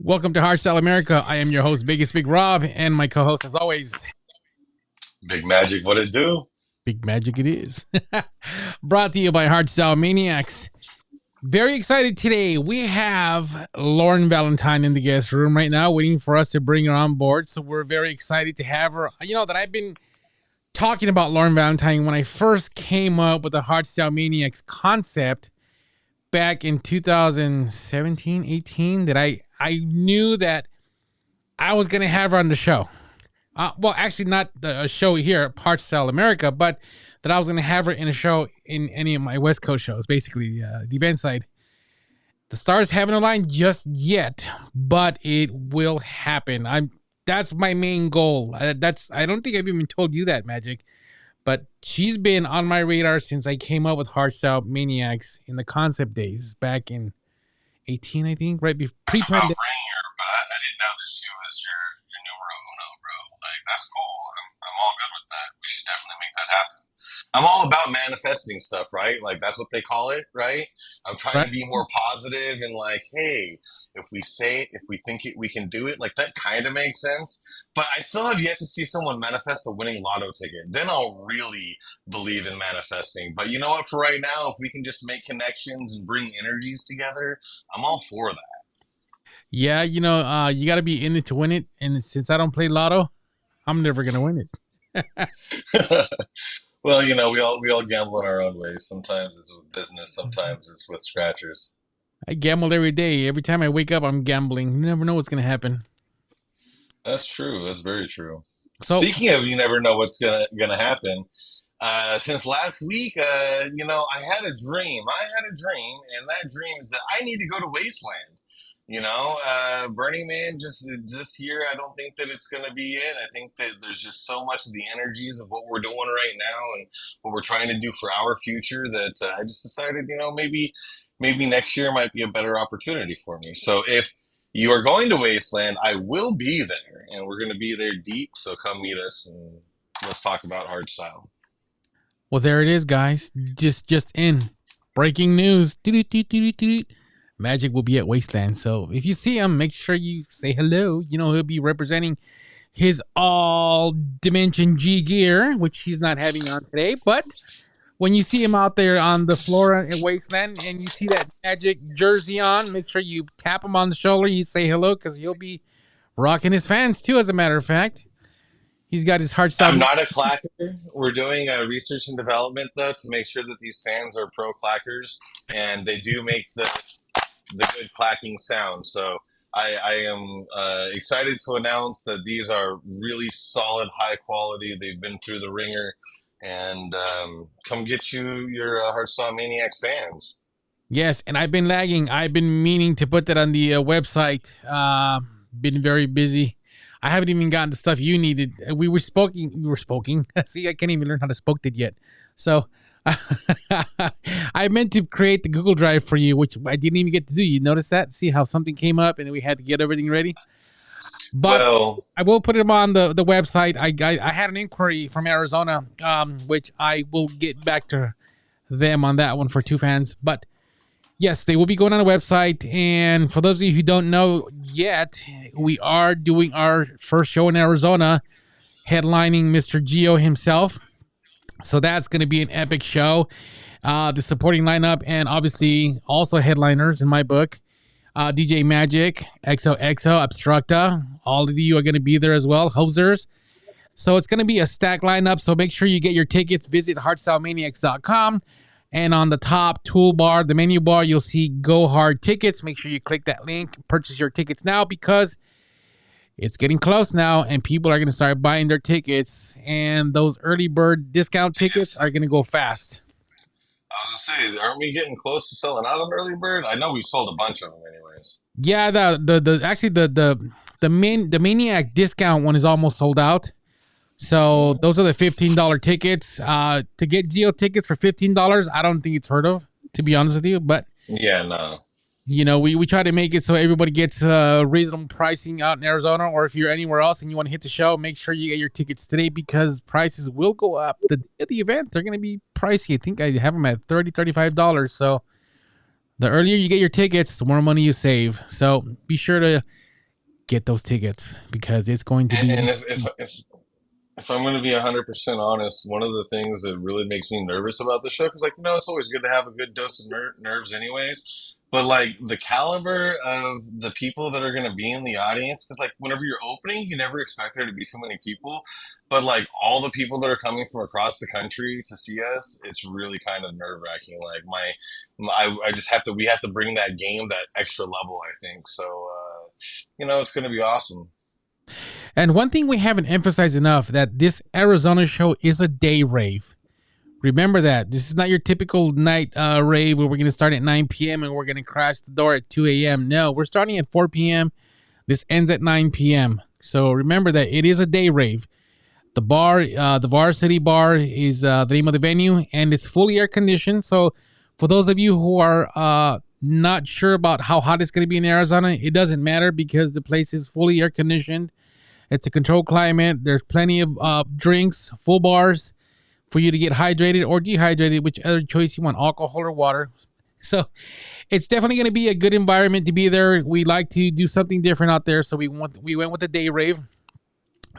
Welcome to Hardstyle America. I am your host, Biggest Big Rob, and my co-host, as always, Big Magic, what it do? Big Magic it is. Brought to you by Hardstyle Maniacs. Very excited today. We have Lauren Valentine in the guest room right now, waiting for us to bring her on board. So we're very excited to have her. You know that I've been talking about Lauren Valentine when I first came up with the Hardstyle Maniacs concept back in 2017, 18, that I knew that I was going to have her on the show. Well, actually, not a show here at Hardstyle America, but that I was going to have her in a show in any of my West Coast shows, basically the event side. The stars haven't aligned just yet, but it will happen. That's my main goal. I don't think I've even told you that, Magic, but she's been on my radar since I came up with Hardstyle Maniacs in the concept days back in 18, I think, right before About pre-pandemic. bringing her, but I didn't know that she was your numero uno, bro. Like, that's cool. I'm all good with that. We should definitely make that happen. I'm all about manifesting stuff, right? Like, that's what they call it, right? I'm trying Right? to be more positive and like, hey, if we say it, if we think it, we can do it. Like, that kind of makes sense. But I still have yet to see someone manifest a winning lotto ticket. Then I'll really believe in manifesting. But you know what? For right now, if we can just make connections and bring energies together, I'm all for that. Yeah, you got to be in it to win it. And since I don't play lotto, I'm never going to win it. Well, we all gamble in our own ways. Sometimes it's with business, sometimes it's with scratchers. I gamble every day. Every time I wake up, I'm gambling. You never know what's going to happen. That's true. That's very true. So, Speaking of, you never know what's gonna happen. Since last week, I had a dream. And that dream is that I need to go to Wasteland. Burning Man just this year. I don't think that it's gonna be it. I think that there's just so much of the energies of what we're doing right now and what we're trying to do for our future that I just decided, maybe next year might be a better opportunity for me. So if you are going to Wasteland, I will be there, and we're going to be there deep. So come meet us, and let's talk about hardstyle. well, there it is, guys. Just in breaking news. Doot. Magic will be at Wasteland. So if you see him, make sure you say hello. He'll be representing his all Dimension G gear, which he's not having on today. But when you see him out there on the floor at Wasteland and you see that Magic jersey on, make sure you tap him on the shoulder. You say hello because he'll be rocking his fans too, as a matter of fact. He's got his heart stop. I'm not a clacker. We're doing research and development though to make sure that these fans are pro clackers, and they do make the good clacking sound. So I am excited to announce that these are really solid, high quality. They've been through the ringer, and come get your Hardstyle Maniacs fans. Yes, and I've been lagging. I've been meaning to put that on the website. Been very busy. I haven't even gotten the stuff you needed. We were spoking. See, I can't even learn how to spoke it yet. So I meant to create the Google Drive for you, which I didn't even get to do. You notice that? See how something came up and then we had to get everything ready? But Well, I will put them on the website. I had an inquiry from Arizona, which I will get back to them on that one for two fans. But yes, they will be going on the website. And for those of you who don't know yet, we are doing our first show in Arizona, headlining Mr. Gio himself. So that's going to be an epic show. The supporting lineup and obviously also headliners in my book. DJ Magic, XOXO, Obstructa. All of you are going to be there as well. Hosers. So it's going to be a stacked lineup. So make sure you get your tickets. Visit hardstylemaniacs.com. And on the top toolbar, the menu bar, you'll see Go Hard Tickets. Make sure you click that link. Purchase your tickets now because it's getting close now and people are going to start buying their tickets. And those early bird discount tickets are going to go fast. I was gonna say, aren't we getting close to selling out on early bird? I know we've sold a bunch of them, anyways. Yeah, the Maniac discount one is almost sold out. So those are the $15 tickets. To get Geo tickets for $15, I don't think it's heard of, to be honest with you. But Yeah, no. we try to make it so everybody gets reasonable pricing out in Arizona, or if you're anywhere else and you want to hit the show, make sure you get your tickets today because prices will go up. The day of the event, they're going to be pricey. I think I have them at $30, $35. So the earlier you get your tickets, the more money you save. So be sure to get those tickets because it's going to be And insane. if I'm going to be 100% honest, one of the things that really makes me nervous about the show, because, like, it's always good to have a good dose of nerves, anyways. But, like, the caliber of the people that are going to be in the audience, because, like, whenever you're opening, you never expect there to be so many people. But, like, all the people that are coming from across the country to see us, it's really kind of nerve wracking. Like, I just have to, we have to bring that game, that extra level, I think. So, it's going to be awesome. And one thing we haven't emphasized enough that this Arizona show is a day rave. Remember that. This is not your typical night rave where we're going to start at 9 p.m. and we're going to crash the door at 2 a.m. No, we're starting at 4 p.m. This ends at 9 p.m. So remember that it is a day rave. The bar, the Varsity Bar is the name of the venue, and it's fully air conditioned. So for those of you who are not sure about how hot it's going to be in Arizona, it doesn't matter because the place is fully air conditioned. It's a controlled climate. There's plenty of drinks, full bars for you to get hydrated or dehydrated, whichever choice you want, alcohol or water. So it's definitely going to be a good environment to be there. We like to do something different out there, so we went with a day rave.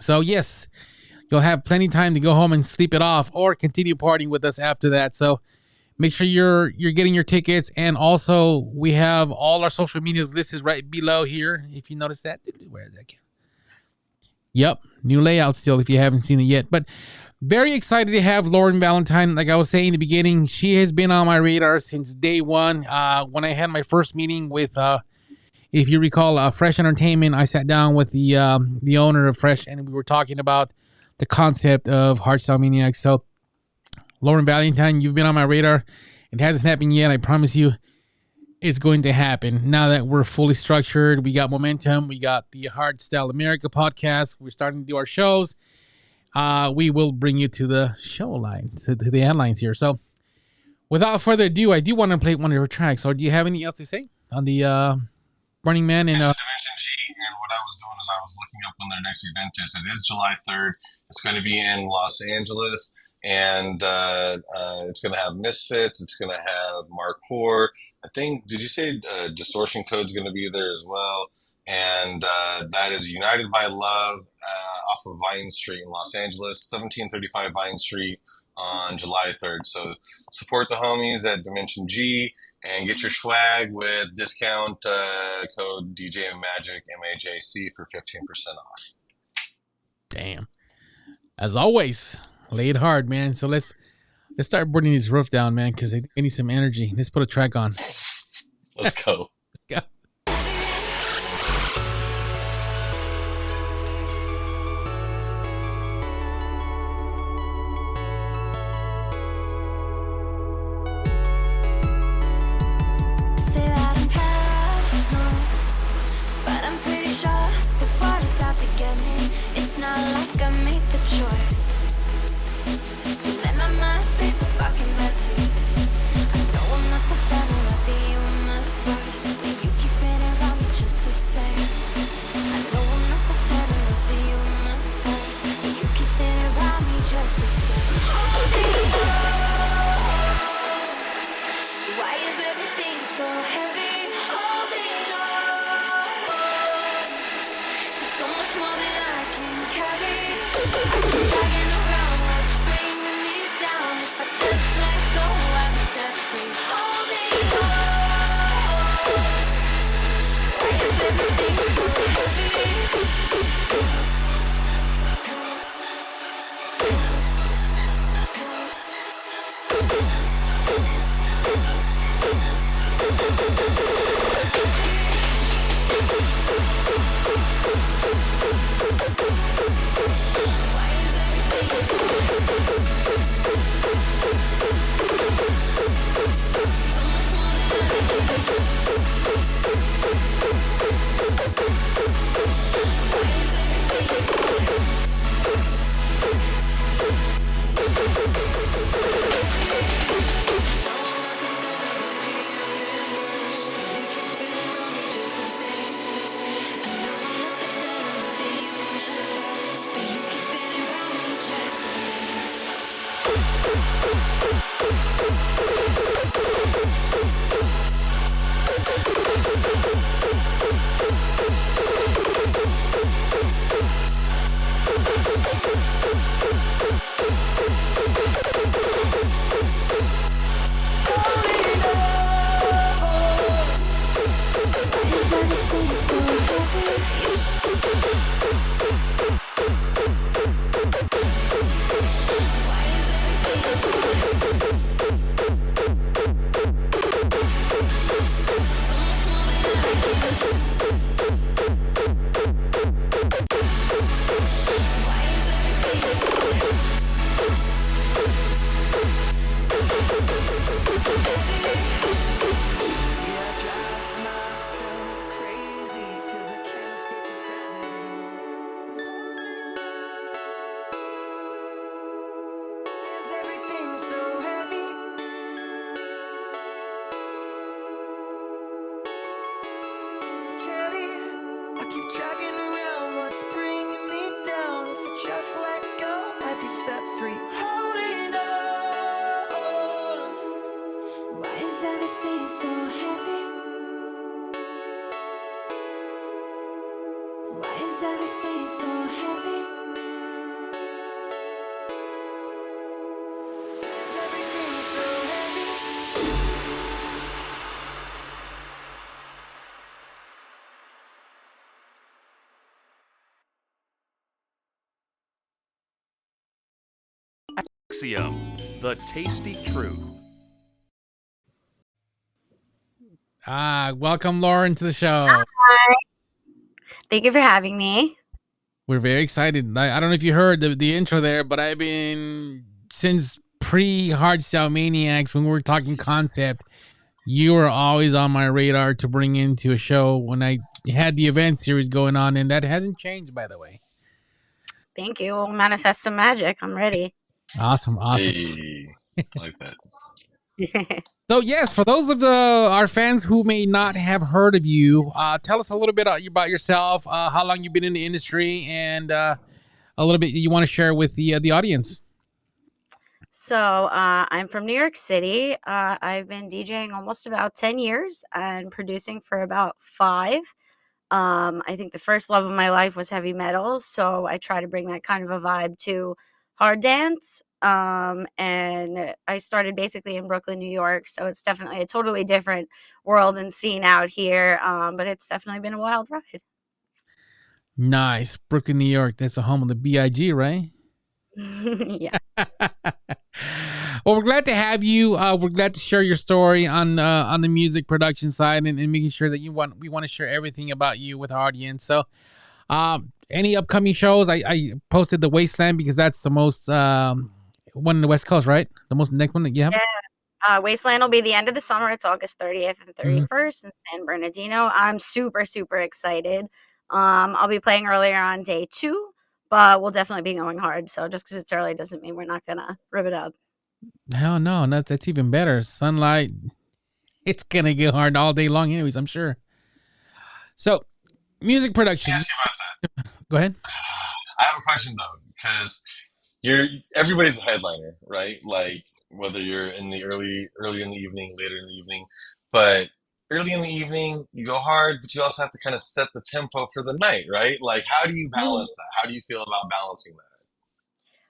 So yes, you'll have plenty of time to go home and sleep it off or continue partying with us after that. So make sure you're getting your tickets, and also we have all our social medias listed right below here. If you notice that, where is that? Yep, new layout still if you haven't seen it yet. But very excited to have Lauren Valentine. Like I was saying in the beginning, she has been on my radar since day one. When I had my first meeting with, if you recall, Fresh Entertainment, I sat down with the owner of Fresh, and we were talking about the concept of Hardstyle Maniacs. So, Lauren Valentine, you've been on my radar. It hasn't happened yet. I promise you it's going to happen. Now that we're fully structured, we got momentum. We got the Hardstyle America podcast. We're starting to do our shows. We will bring you to the show line, to the headlines here. So, without further ado, I do want to play one of your tracks. Or do you have anything else to say on the Burning Man? And Dimension G, and what I was doing is I was looking up when their next event is. It is July 3rd. It's going to be in Los Angeles, and it's going to have Misfits. It's going to have Mark Hoare. I think, did you say Distortion Code's going to be there as well? And that is United by Love off of Vine Street in Los Angeles, 1735 Vine Street on July 3rd. So support the homies at Dimension G and get your swag with discount code DJ Magic MAJC for 15% off. damn, as always, lay it hard, man. So let's start burning this roof down, man, because I need some energy. Let's put a track on. Let's go. Go. Dragging around what's bringing me down. If I just let go, I'd be set free. Holding on. Why is everything so heavy? Why is everything so heavy? Why is everything so heavy? Axiom, the tasty truth. Welcome Lauren to the show. Hi. Thank you for having me. We're very excited. I don't know if you heard the intro there, but I've been since pre Hardstyle Maniacs when we were talking concept. You were always on my radar to bring into a show when I had the event series going on, and that hasn't changed, by the way. Thank you. We'll manifest some magic. I'm ready. Awesome. Hey, I like that. So yes, for those of our fans who may not have heard of you, tell us a little bit about yourself, how long you've been in the industry, and a little bit you want to share with the audience. So I'm from New York City. I've been DJing almost about 10 years and producing for about 5. I think the first love of my life was heavy metal, so I try to bring that kind of a vibe to hard dance. And I started basically in Brooklyn, New York, so it's definitely a totally different world and scene out here. But it's definitely been a wild ride. Nice, Brooklyn, New York. That's the home of the Big, right? Yeah. Well, we're glad to have you. We're glad to share your story on the music production side and making sure that we want to share everything about you with our audience. So, any upcoming shows? I posted the Wasteland because that's the most one in the West Coast, right? The most next one that you have. Yeah. Wasteland will be the end of the summer. It's August 30th and 31st in San Bernardino. I'm super, super excited. I'll be playing earlier on day 2, but we'll definitely be going hard. So just because it's early doesn't mean we're not going to rip it up. Hell no, that's even better. Sunlight, it's gonna get hard all day long, anyways. I'm sure. So, music production. Let me ask you about that. Go ahead. I have a question though, because you're everybody's a headliner, right? Like whether you're in the early in the evening, later in the evening, but early in the evening you go hard, but you also have to kind of set the tempo for the night, right? Like how do you balance that? How do you feel about balancing that?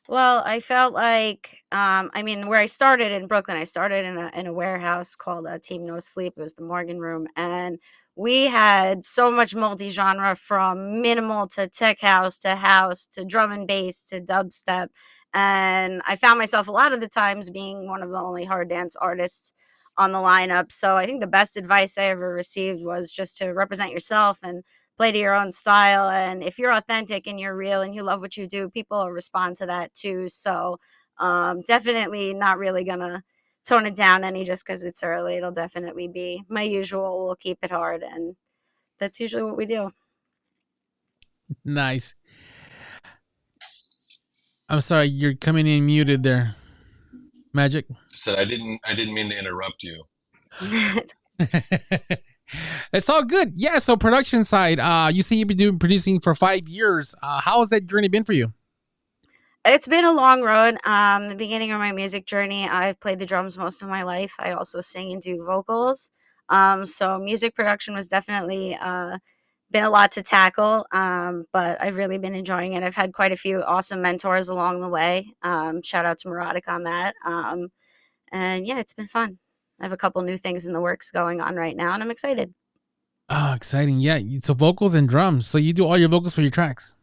Well, I felt like, I mean, where I started in Brooklyn, I started in a warehouse called Team No Sleep. It was the Morgan Room, and we had so much multi-genre from minimal to tech house to drum and bass to dubstep. And I found myself a lot of the times being one of the only hard dance artists on the lineup. So I think the best advice I ever received was just to represent yourself and play to your own style. And if you're authentic and you're real and you love what you do, people will respond to that too. So definitely not really gonna tone it down any just because it's early. It'll definitely be my usual. We'll keep it hard, and that's usually what we do. Nice. I'm sorry, you're coming in muted there, Magic. I said I didn't mean to interrupt you. It's all good. Yeah. So production side, you say you've been doing producing for 5 years. How has that journey been for you? It's been a long road. The beginning of my music journey, I've played the drums most of my life. I also sing and do vocals. So music production was definitely been a lot to tackle, but I've really been enjoying it. I've had quite a few awesome mentors along the way. Shout out to Neurotic on that. And yeah, it's been fun. I have a couple new things in the works going on right now, and I'm excited. Oh, exciting. Yeah. So vocals and drums. So you do all your vocals for your tracks.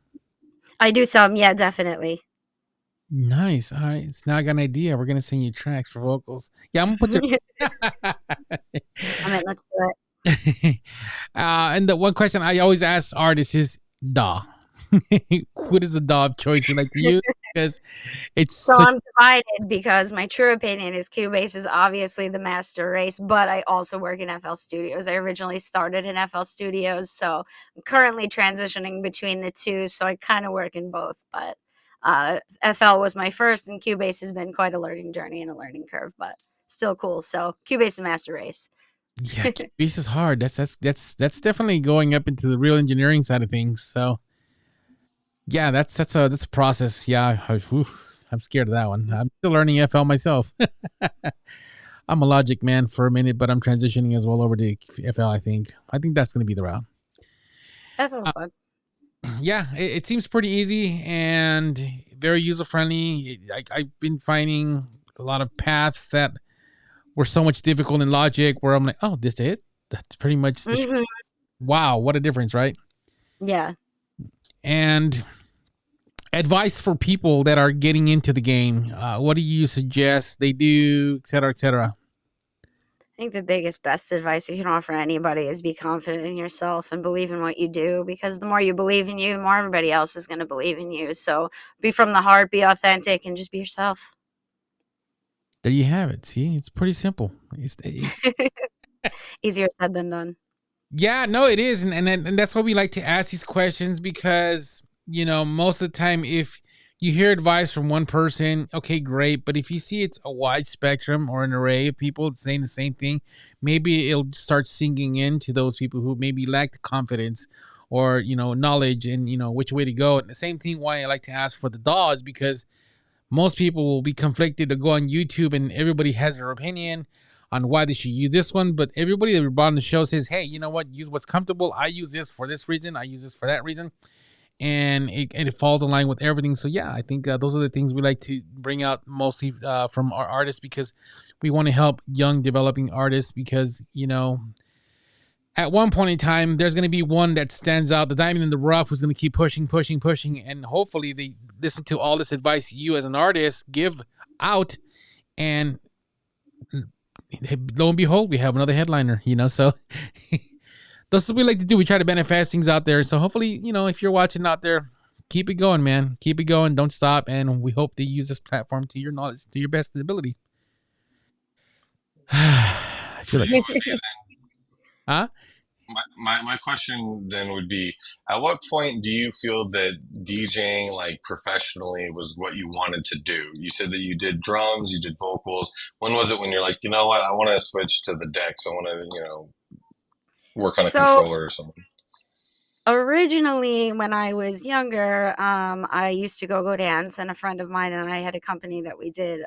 I do some, yeah, definitely. Nice. All right. So now I got an idea. We're gonna sing you tracks for vocals. Yeah, I'm gonna put I mean, let's do it. your and the one question I always ask artists is DAW. What is the DAW of choice you like to use? Because it's So such I'm divided because my true opinion is Cubase is obviously the master race, but I also work in FL Studios. I originally started in FL Studios, so I'm currently transitioning between the two. So I kind of work in both, but FL was my first, and Cubase has been quite a learning journey and a learning curve, but still cool. So Cubase the master race. Yeah, QBase is hard. That's definitely going up into the real engineering side of things. So yeah, that's a process. Yeah, I'm scared of that one. I'm still learning FL myself. I'm a Logic man for a minute, but I'm transitioning as well over to FL. I think that's going to be the route. That felt Uh, fun. yeah, it seems pretty easy and very user friendly. I've been finding a lot of paths that were so much difficult in Logic, where I'm like, oh, this is it. That's pretty much the. Hmm. Wow, what a difference, right? Yeah. And advice for people that are getting into the game. What do you suggest they do, et cetera, et cetera? I think the biggest, best advice you can offer anybody is be confident in yourself and believe in what you do, because the more you believe in you, the more everybody else is going to believe in you. So be from the heart, be authentic, and just be yourself. There you have it. See, it's pretty simple. It's Easier said than done. Yeah, no, it is, and that's why we like to ask these questions, because most of the time, if you hear advice from one person, okay, great, but if you see it's a wide spectrum or an array of people saying the same thing, maybe it'll start sinking into those people who maybe lack the confidence or knowledge and which way to go. And the same thing why I like to ask for the DAWs, because most people will be conflicted to go on YouTube and everybody has their opinion on why they should use this one. But everybody that we brought on the show says, hey, you know what? Use what's comfortable. I use this for this reason. I use this for that reason. And it falls in line with everything. So, yeah, I think those are the things we like to bring out mostly from our artists, because we want to help young developing artists, because, at one point in time, there's going to be one that stands out, the diamond in the rough, who's going to keep pushing, pushing, pushing. And hopefully they listen to all this advice you as an artist give out. And lo and behold, we have another headliner, so that's what we like to do. We try to manifest things out there. So hopefully, if you're watching out there, keep it going, man. Keep it going. Don't stop. And we hope to use this platform to your knowledge, to your best ability. I feel like, It would be huh? my question then would be, at what point do you feel that DJing like professionally was what you wanted to do? You said that you did drums, you did vocals. When was it when you're like, you know what, I want to switch to the decks, I want to work on a So controller or something? originally, when I was younger, I used to go dance, and a friend of mine and I had a company that we did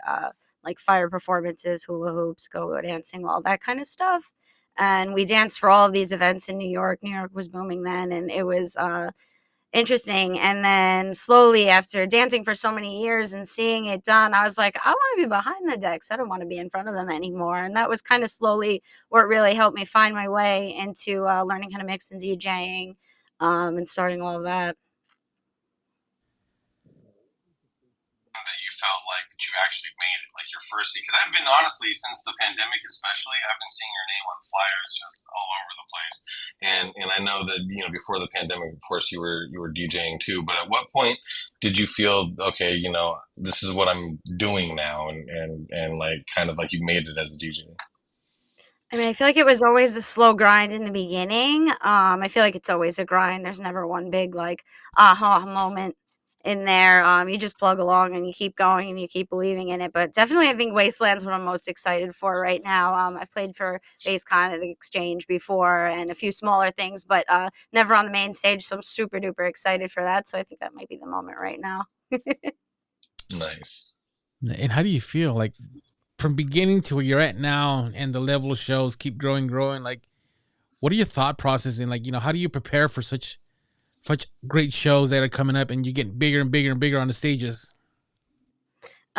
like fire performances, hula hoops, go dancing, all that kind of stuff. And we danced for all of these events in New York. New York was booming then, and it was interesting. And then slowly, after dancing for so many years and seeing it done, I was like, I want to be behind the decks. I don't want to be in front of them anymore. And that was kind of slowly what really helped me find my way into learning how to mix and DJing, and starting all of that. That you felt like that you actually made it, like your first, because I've been, honestly, since the pandemic especially, I've been seeing your name on flyers just all over the place. And I know that before the pandemic, of course, you were DJing too, but at what point did you feel, okay, this is what I'm doing now, and like kind of like you made it as a DJ? I mean, I feel like it was always a slow grind in the beginning. I feel like it's always a grind. There's never one big like aha moment in there. You just plug along and you keep going and you keep believing in it. But definitely, I think Wasteland's what I'm most excited for right now. I've played for BassCon at the Exchange before and a few smaller things, but never on the main stage. So I'm super duper excited for that. So I think that might be the moment right now. Nice. And how do you feel like from beginning to where you're at now, and the level of shows keep growing? Like, what are your thought process, and like, how do you prepare for such great shows that are coming up, and you get bigger and bigger and bigger on the stages?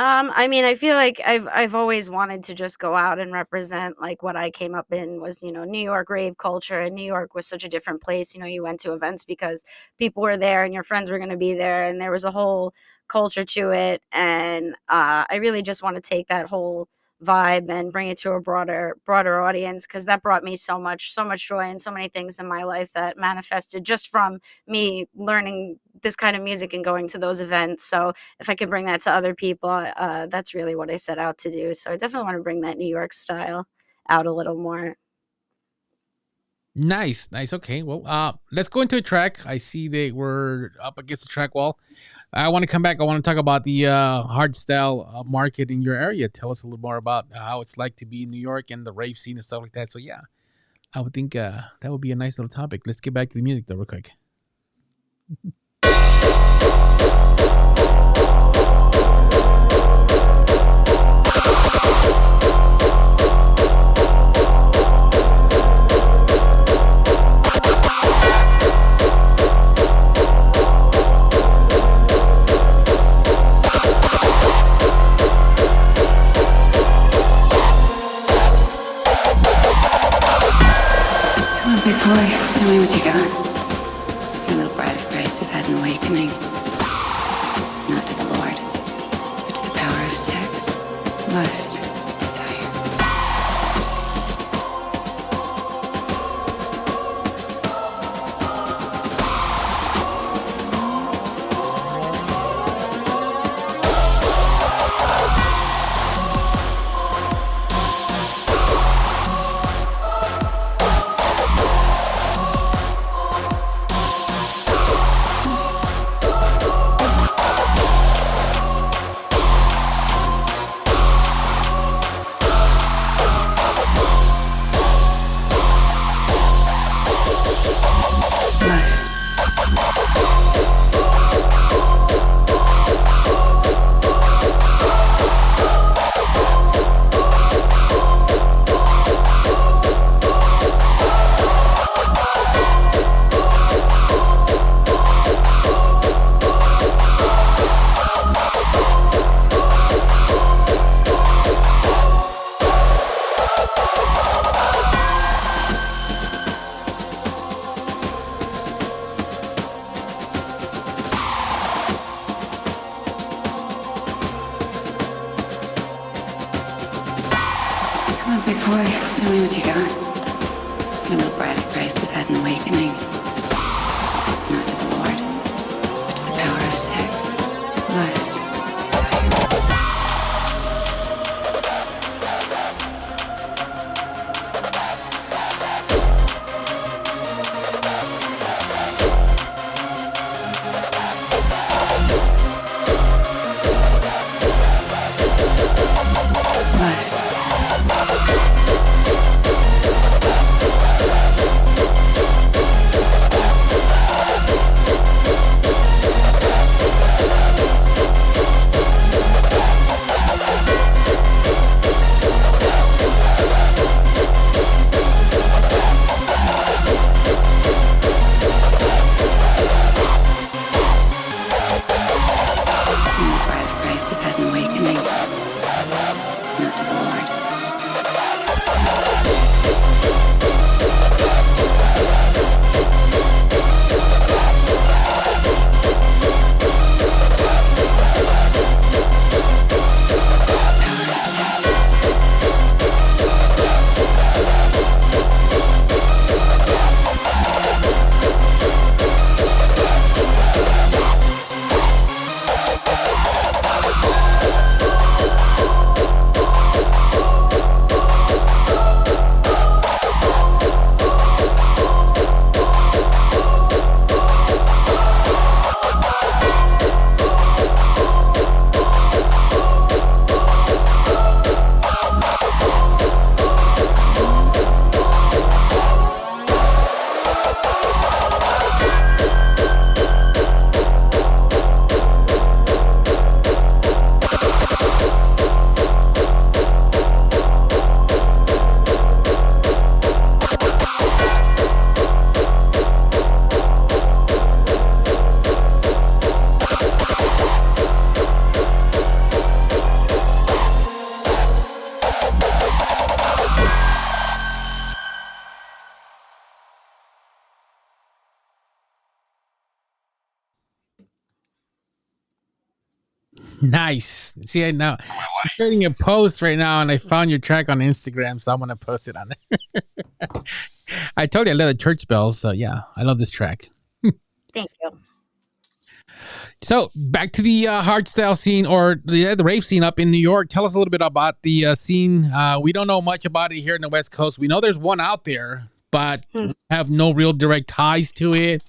I mean, I feel like I've always wanted to just go out and represent like what I came up in was, New York rave culture, and New York was such a different place. You went to events because people were there and your friends were going to be there, and there was a whole culture to it. And I really just want to take that whole vibe and bring it to a broader audience, because that brought me so much joy and so many things in my life that manifested just from me learning this kind of music and going to those events. So if I could bring that to other people, that's really what I set out to do. So I definitely want to bring that New York style out a little more. Nice. Okay, well, let's go into a track. I see they were up against the track wall. I want to come back. I want to talk about the hardstyle market in your area. Tell us a little more about how it's like to be in New York and the rave scene and stuff like that. So yeah, I would think that would be a nice little topic. Let's get back to the music though, real quick. Big boy, show me what you got. Your little bride of Christ has had an awakening. Not to the Lord, but to the power of sex, lust, desire. Lust. Come on, big boy, show me what you got. Your little bride of Christ has had an awakening. Not to the Lord, but to the power of sex, lust, desire. Lust. Your bride of Christ has had an awakening. Not to the Lord. Power of sex. Nice. See, I'm creating a post right now, and I found your track on Instagram, so I'm gonna post it on there. I told you I love the church bells, so yeah, I love this track. Thank you. So back to the hardstyle scene or the rave scene up in New York. Tell us a little bit about the scene. We don't know much about it here in the West Coast. We know there's one out there, but have no real direct ties to it.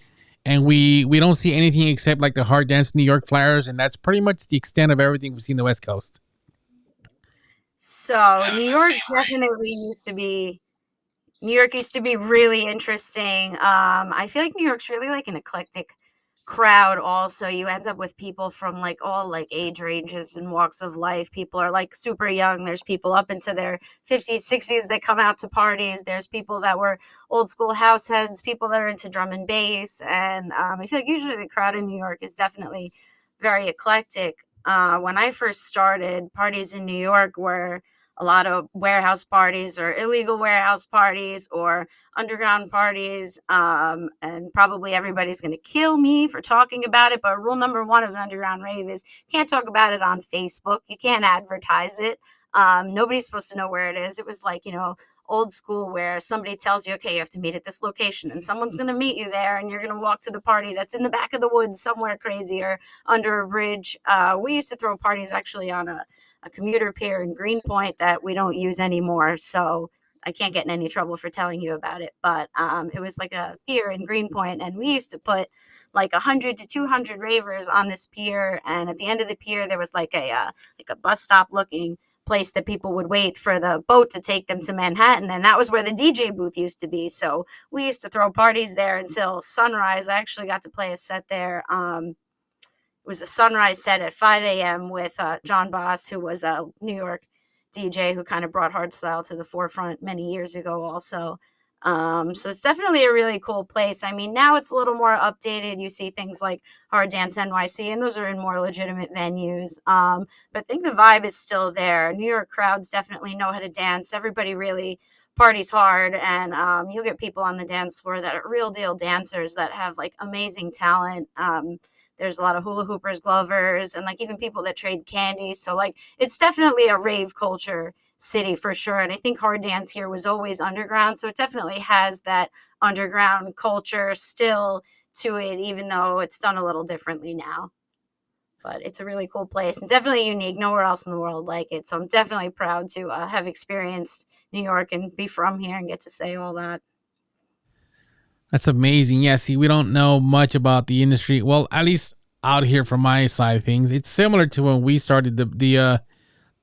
And we don't see anything except like the hard dance New York flyers, and that's pretty much the extent of everything we see in the West Coast. So New York definitely used to be New York used to be really interesting. I feel like New York's really like an eclectic crowd also. You end up with people from like all like age ranges and walks of life. People are like super young. There's people up into their 50s, 60s that come out to parties. There's people that were old school house heads, people that are into drum and bass. And I feel like usually the crowd in New York is definitely very eclectic. When I first started, parties in New York were a lot of warehouse parties or illegal warehouse parties or underground parties. And probably everybody's going to kill me for talking about it. But rule number one of an underground rave is you can't talk about it on Facebook. You can't advertise it. Nobody's supposed to know where it is. It was like, old school where somebody tells you, okay, you have to meet at this location and someone's going to meet you there and you're going to walk to the party that's in the back of the woods somewhere crazy or under a bridge. We used to throw parties actually on a commuter pier in Greenpoint that we don't use anymore. So I can't get in any trouble for telling you about it. But it was like a pier in Greenpoint, and we used to put like 100 to 200 ravers on this pier. And at the end of the pier, there was like a bus stop looking place that people would wait for the boat to take them to Manhattan. And that was where the DJ booth used to be. So we used to throw parties there until sunrise. I actually got to play a set there. It was a sunrise set at 5 a.m. with John Boss, who was a New York DJ who kind of brought hardstyle to the forefront many years ago also. So it's definitely a really cool place. I mean, now it's a little more updated. You see things like Hard Dance NYC, and those are in more legitimate venues. But I think the vibe is still there. New York crowds definitely know how to dance. Everybody really parties hard, and you'll get people on the dance floor that are real deal dancers that have like amazing talent. There's a lot of hula hoopers, glovers, and like even people that trade candy. So like it's definitely a rave culture city for sure. And I think hard dance here was always underground. So it definitely has that underground culture still to it, even though it's done a little differently now. But it's a really cool place and definitely unique. Nowhere else in the world like it. So I'm definitely proud to have experienced New York and be from here and get to say all that. That's amazing. Yeah, see, we don't know much about the industry. Well, at least out here from my side of things, it's similar to when we started the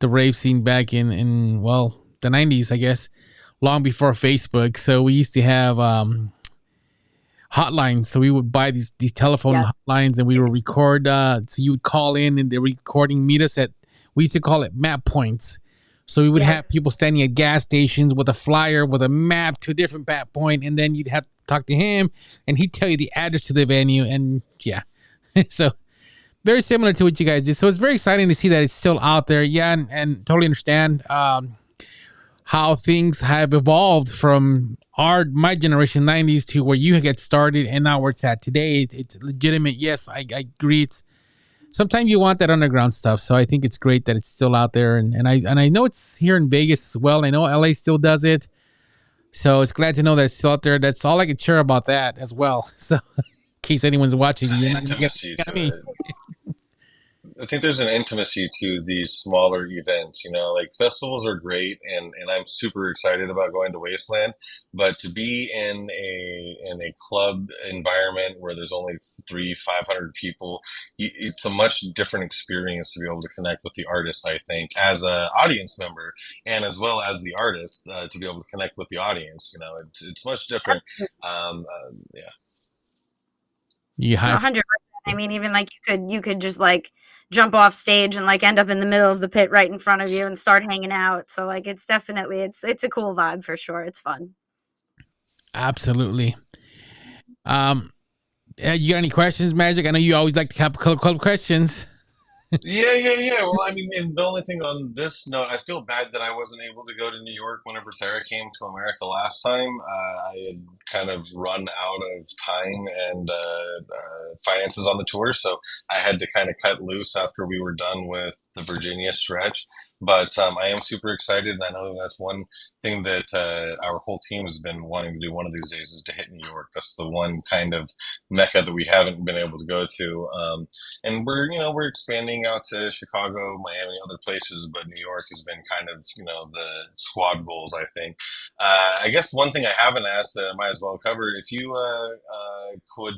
rave scene back in well the 90s, I guess, long before Facebook. So we used to have hotlines. So we would buy these telephone hotlines and we would record. So you would call in and the recording meet us at, we used to call it map points. So we would have people standing at gas stations with a flyer with a map to a different map point, and then you'd have to talk to him, and he'd tell you the address to the venue, and yeah, so very similar to what you guys did. So it's very exciting to see that it's still out there. Yeah, and totally understand how things have evolved from my generation, 90s, to where you get started, and now where it's at today. It's legitimate. Yes, I agree. It's sometimes you want that underground stuff, so I think it's great that it's still out there, and I know it's here in Vegas as well. I know LA still does it, so it's glad to know that it's still out there. That's all I could share about that as well. So, in case anyone's watching, There's an intimacy to it. I think there's an intimacy to these smaller events, like festivals are great and I'm super excited about going to Wasteland, but to be in a club environment where there's only 500 people, it's a much different experience to be able to connect with the artist, I think, as an audience member and as well as the artist, to be able to connect with the audience. It's much different. Yeah. Yeah, 100%. I mean, even like you could just like jump off stage and like end up in the middle of the pit right in front of you and start hanging out. So like it's definitely it's a cool vibe for sure. It's fun. absolutely. You got any questions, Magic? I know you always like to have a couple questions. Yeah. Well, I mean, and the only thing on this note, I feel bad that I wasn't able to go to New York whenever Thera came to America last time. I had kind of run out of time and finances on the tour, so I had to kind of cut loose after we were done with the Virginia stretch. But I am super excited, and I know that that's one thing that our whole team has been wanting to do one of these days is to hit New York. That's the one kind of mecca that we haven't been able to go to. And we're expanding out to Chicago, Miami, other places, but New York has been kind of the squad goals, I think. I guess one thing I haven't asked that I might as well cover, if you could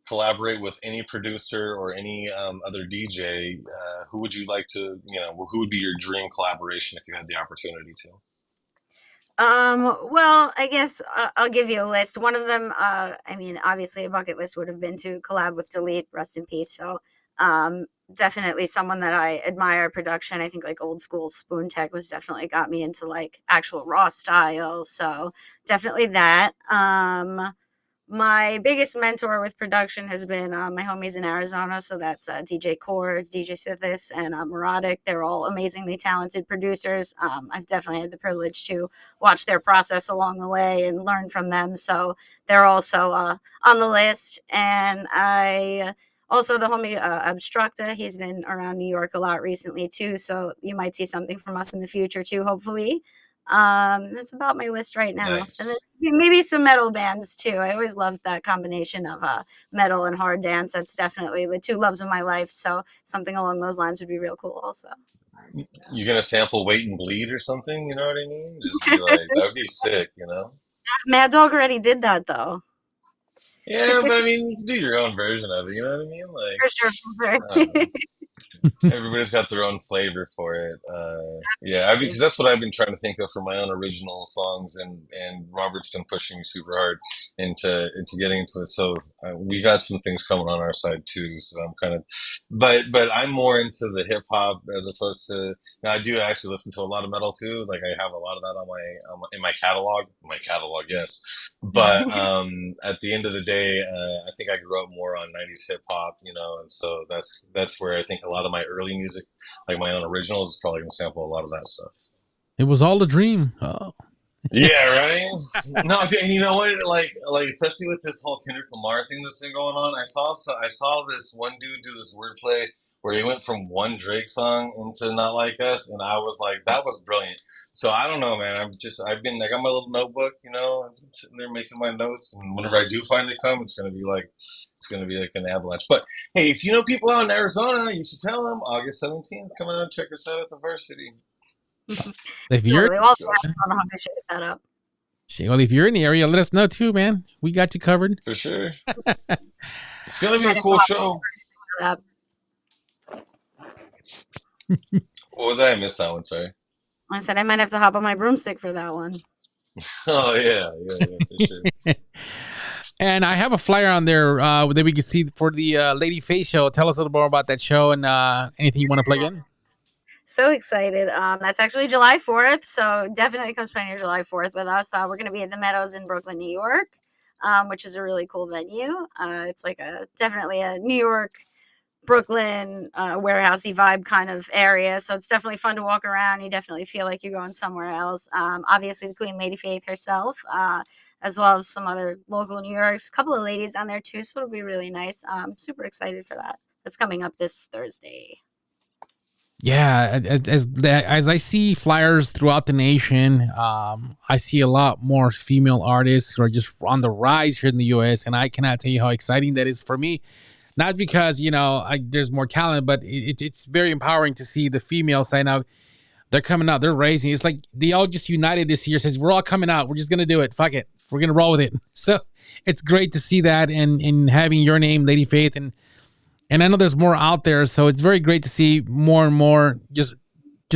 collaborate with any producer or any other DJ, who would you like to, who would be your dream collaboration if you had the opportunity to? Well, I guess I'll give you a list. One of them, I mean, obviously a bucket list would have been to collab with Delete, rest in peace. So, definitely someone that I admire production. I think like old school Spoon Tech was definitely got me into like actual raw style. So definitely that. My biggest mentor with production has been my homies in Arizona. So that's DJ Chords, DJ Sithis, and Muradic. They're all amazingly talented producers. I've definitely had the privilege to watch their process along the way and learn from them. So they're also on the list. And I also, the homie Abstructa, he's been around New York a lot recently too. So you might see something from us in the future too, hopefully. That's about my list right now. And then Nice. maybe some metal bands too. I always loved that combination of metal and hard dance. That's definitely the two loves of my life. So something along those lines would be real cool also. You gonna sample Wait and Bleed or something? You know what I mean? Just be like, that would be sick, you know? Mad Dog already did that though. Yeah, but I mean, you can do your own version of it. You know what I mean? Like, For sure, for I sure. don't know. Everybody's got their own flavor for it. Yeah, because that's what I've been trying to think of for my own original songs, and Robert's been pushing me super hard into getting into it. So we got some things coming on our side too. So I'm kind of, but I'm more into the hip hop as opposed to. Now I do actually listen to a lot of metal too. Like I have a lot of that in my catalog. My catalog, yes. But at the end of the day, I think I grew up more on '90s hip hop, you know, and so that's where I think a lot of my early music, like my own originals, is probably gonna sample a lot of that stuff. It was all a dream. Oh. Yeah, right. No, and you know what? Like especially with this whole Kendrick Lamar thing that's been going on, I saw this one dude do this wordplay where he went from one Drake song into Not Like Us, and I was like, that was brilliant. So I don't know, man. I've been, I got my little notebook, you know, I've been sitting there making my notes, and whenever I do finally come, it's gonna be like an avalanche. But hey, if you know people out in Arizona, you should tell them August 17th, come out and check us out at the Varsity. If you're Totally. Well, I don't know how to shake that up. well, if you're in the area, let us know too, man. We got you covered. For sure. It's gonna be a cool show. That. What was that? I missed that one, sorry. I said I might have to hop on my broomstick for that one. Oh yeah, for sure. And I have a flyer on there that we can see for the Lady Face show. Tell us a little more about that show and anything you want to plug in. So excited. That's actually July 4th. So definitely come spend your July 4th with us. We're going to be at the Meadows in Brooklyn, New York, which is a really cool venue. It's like definitely a New York, Brooklyn, warehousey vibe kind of area. So it's definitely fun to walk around. You definitely feel like you're going somewhere else. Obviously the Queen Lady Faith herself, as well as some other local New Yorks, a couple of ladies on there too. So it'll be really nice. Super excited for that. That's coming up this Thursday. Yeah, as I see flyers throughout the nation, I see a lot more female artists who are just on the rise here in the U.S. And I cannot tell you how exciting that is for me. Not because there's more talent, but it's very empowering to see the female side now. They're coming out, they're raising. It's like they all just united this year. Says we're all coming out. We're just gonna do it. Fuck it. We're gonna roll with it. So it's great to see that and having your name, Lady Faith, and I know there's more out there, so it's very great to see more and more just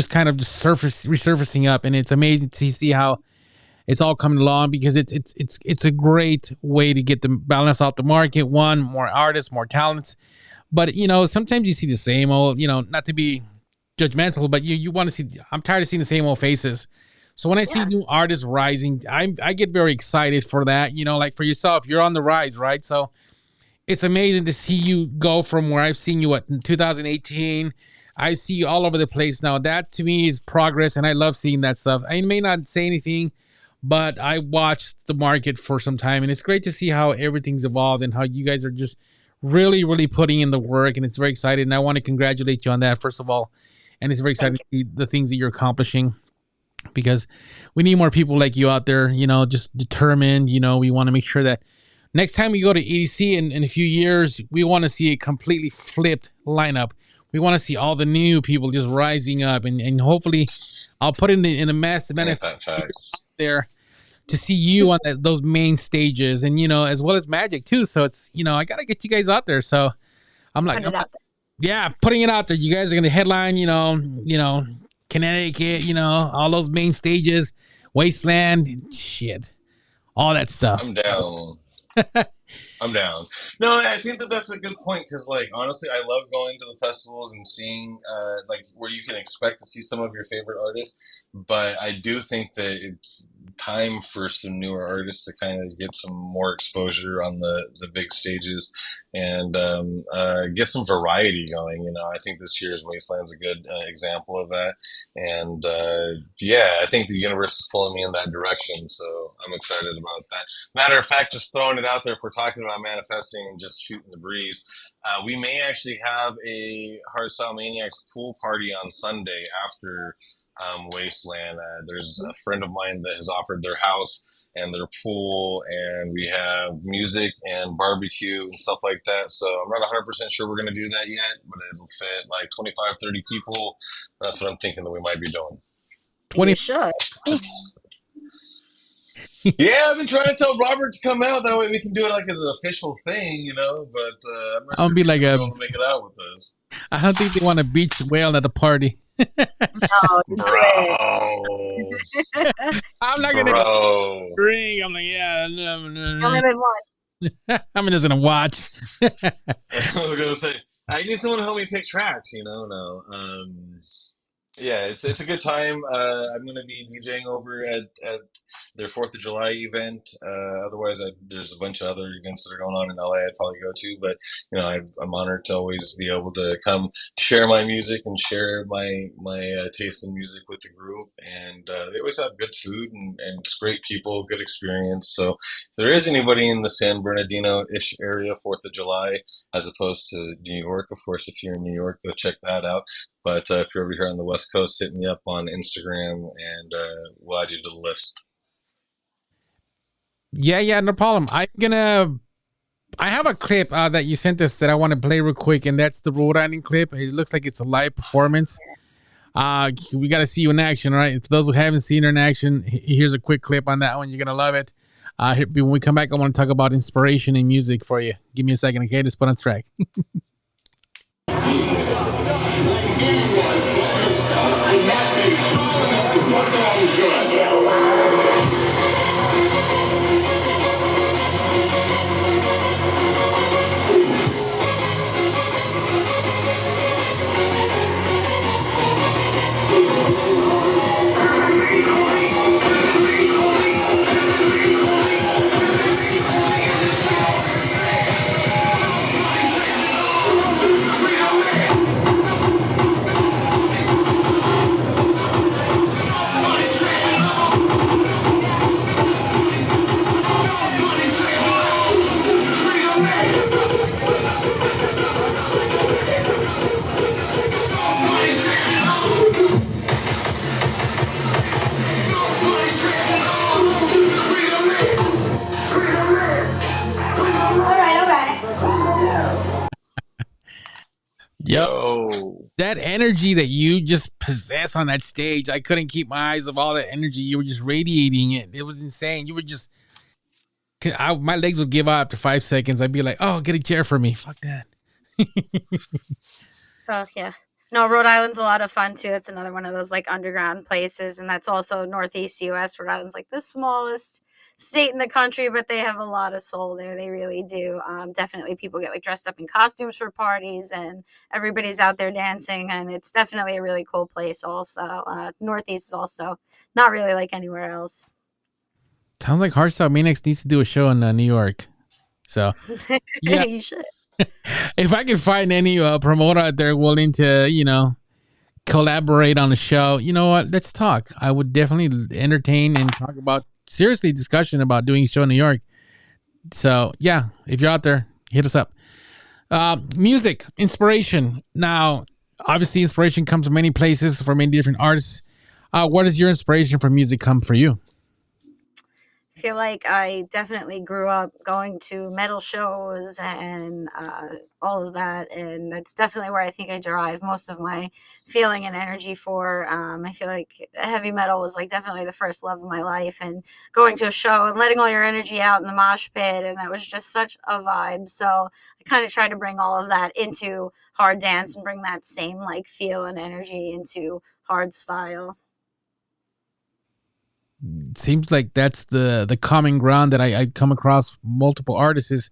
kind of just resurfacing up, and it's amazing to see how it's all coming along because it's a great way to get the balance out the market. One, more artists, more talents, but sometimes you see the same old. Not to be judgmental, but you want to see. I'm tired of seeing the same old faces. So when I see new artists rising, I get very excited for that. Like for yourself, you're on the rise, right? So. It's amazing to see you go from where I've seen you in 2018. I see you all over the place now. That to me is progress, and I love seeing that stuff. I may not say anything, but I watched the market for some time, and it's great to see how everything's evolved and how you guys are just really, really putting in the work, and it's very exciting. And I want to congratulate you on that, first of all. And it's very exciting to see the things that you're accomplishing because we need more people like you out there, just determined. We want to make sure that next time we go to EDC in a few years, we want to see a completely flipped lineup. We want to see all the new people just rising up, and hopefully, I'll put in a massive there to see you on those main stages, and as well as Magic too. So it's I gotta get you guys out there. So I'm like, putting it out there. You guys are gonna headline, Connecticut, all those main stages. Wasteland, shit, all that stuff. I'm down. I'm down. No, I think that that's a good point because, like, honestly, I love going to the festivals and seeing, like, where you can expect to see some of your favorite artists. But I do think that it's time for some newer artists to kind of get some more exposure on the big stages and get some variety going. I think this year's Wasteland's a good example of that. And yeah, I think the universe is pulling me in that direction. So I'm excited about that. Matter of fact, just throwing it out there, if we're talking about manifesting and just shooting the breeze, we may actually have a Hardstyle Maniacs pool party on Sunday after Wasteland. There's a friend of mine that has offered their house and their pool, and we have music and barbecue and stuff like that. So I'm not 100% sure we're going to do that yet, but it'll fit like 25, 30 people. That's what I'm thinking that we might be doing. 20. You should. Yeah, I've been trying to tell Robert to come out. That way we can do it like as an official thing, but I'm not I'll sure be if like he's a. going to make it out with us. I don't think they want a beach whale at the party. No, do it. Bro. I'm not gonna Bro. drink. I'm like, yeah, You only live once. I'm just gonna watch. I was going to say, I need someone to help me pick tracks, No. Yeah, it's a good time. I'm going to be DJing over at their 4th of July event. Otherwise, there's a bunch of other events that are going on in LA I'd probably go to. But, I'm honored to always be able to come share my music and share my taste in music with the group. And they always have good food and it's great people, good experience. So if there is anybody in the San Bernardino-ish area, 4th of July, as opposed to New York, of course, if you're in New York, go check that out. But if you're over here on the West Coast, hit me up on Instagram and we'll add you to the list. Yeah, no problem. I have a clip that you sent us that I want to play real quick, and that's the Rhode Island clip. It looks like it's a live performance. We got to see you in action, right? For those who haven't seen her in action, here's a quick clip on that one. You're gonna love it. When we come back, I want to talk about inspiration in music for you. Give me a second, okay? Let's put on track. Yep. Yo. That energy that you just possess on that stage, I couldn't keep my eyes off all that energy. You were just radiating it. It was insane. You were just, my legs would give up after 5 seconds. I'd be like, oh, get a chair for me. Fuck that. Oh, yeah. No, Rhode Island's a lot of fun too. That's another one of those like underground places. And that's also Northeast US. Rhode Island's like the smallest state in the country, but they have a lot of soul there. They really do. Definitely people get like dressed up in costumes for parties and everybody's out there dancing. And it's definitely a really cool place also. Northeast is also not really like anywhere else. Sounds like Hardstyle Maniacs needs to do a show in New York. So, yeah. You should. If I could find any promoter out there willing to, collaborate on a show, you know what? Let's talk. I would definitely entertain and talk about seriously discussion about doing a show in New York. So yeah, if you're out there, hit us up. Music, inspiration. Now, obviously, inspiration comes from many places for many different artists. What does your inspiration for music come for you? I feel like I definitely grew up going to metal shows and all of that, and that's definitely where I think I derive most of my feeling and energy for. I feel like heavy metal was like definitely the first love of my life, and going to a show and letting all your energy out in the mosh pit, and that was just such a vibe. So I kind of try to bring all of that into hard dance and bring that same like feel and energy into hard style. it seems like that's the common ground that I come across multiple artists is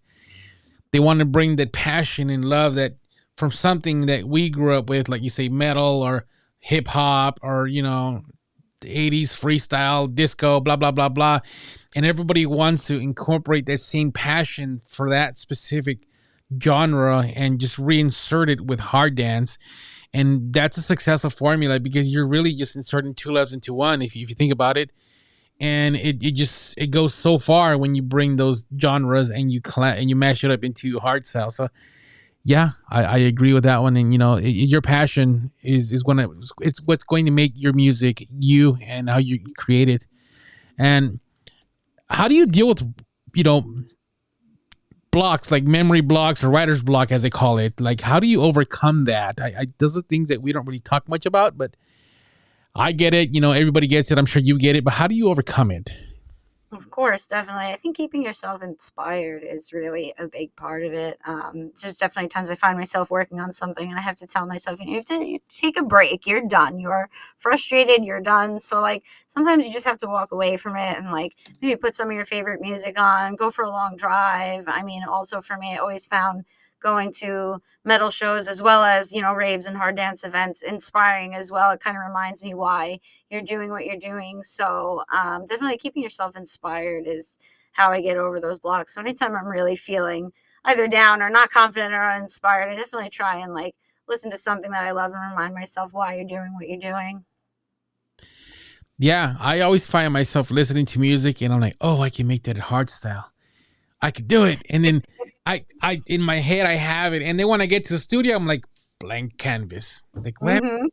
they want to bring that passion and love that from something that we grew up with, like you say, metal or hip hop or, the 80s freestyle, disco, blah, blah, blah, blah. And everybody wants to incorporate that same passion for that specific genre and just reinsert it with hard dance. And that's a successful formula because you're really just inserting two loves into one if you think about it. And it goes so far when you bring those genres and you mash it up into hardstyle. So yeah, I agree with that one. And your passion is it's what's going to make your music you and how you create it. And how do you deal with blocks like memory blocks or writer's block as they call it? Like, how do you overcome that? Those are things that we don't really talk much about, but I get it. Everybody gets it. I'm sure you get it. But how do you overcome it? Of course, definitely. I think keeping yourself inspired is really a big part of it. There's definitely times I find myself working on something and I have to tell myself, you take a break. You're done. You're frustrated. You're done. So like sometimes you just have to walk away from it and like maybe put some of your favorite music on, go for a long drive. I mean, also for me, I always found going to metal shows as well as, raves and hard dance events inspiring as well. It kind of reminds me why you're doing what you're doing. So definitely keeping yourself inspired is how I get over those blocks. So anytime I'm really feeling either down or not confident or uninspired, I definitely try and like listen to something that I love and remind myself why you're doing what you're doing. Yeah, I always find myself listening to music and I'm like, oh, I can make that a hard style. I could do it. And then I in my head I have it, and then when I get to the studio, I'm like blank canvas. Like what happened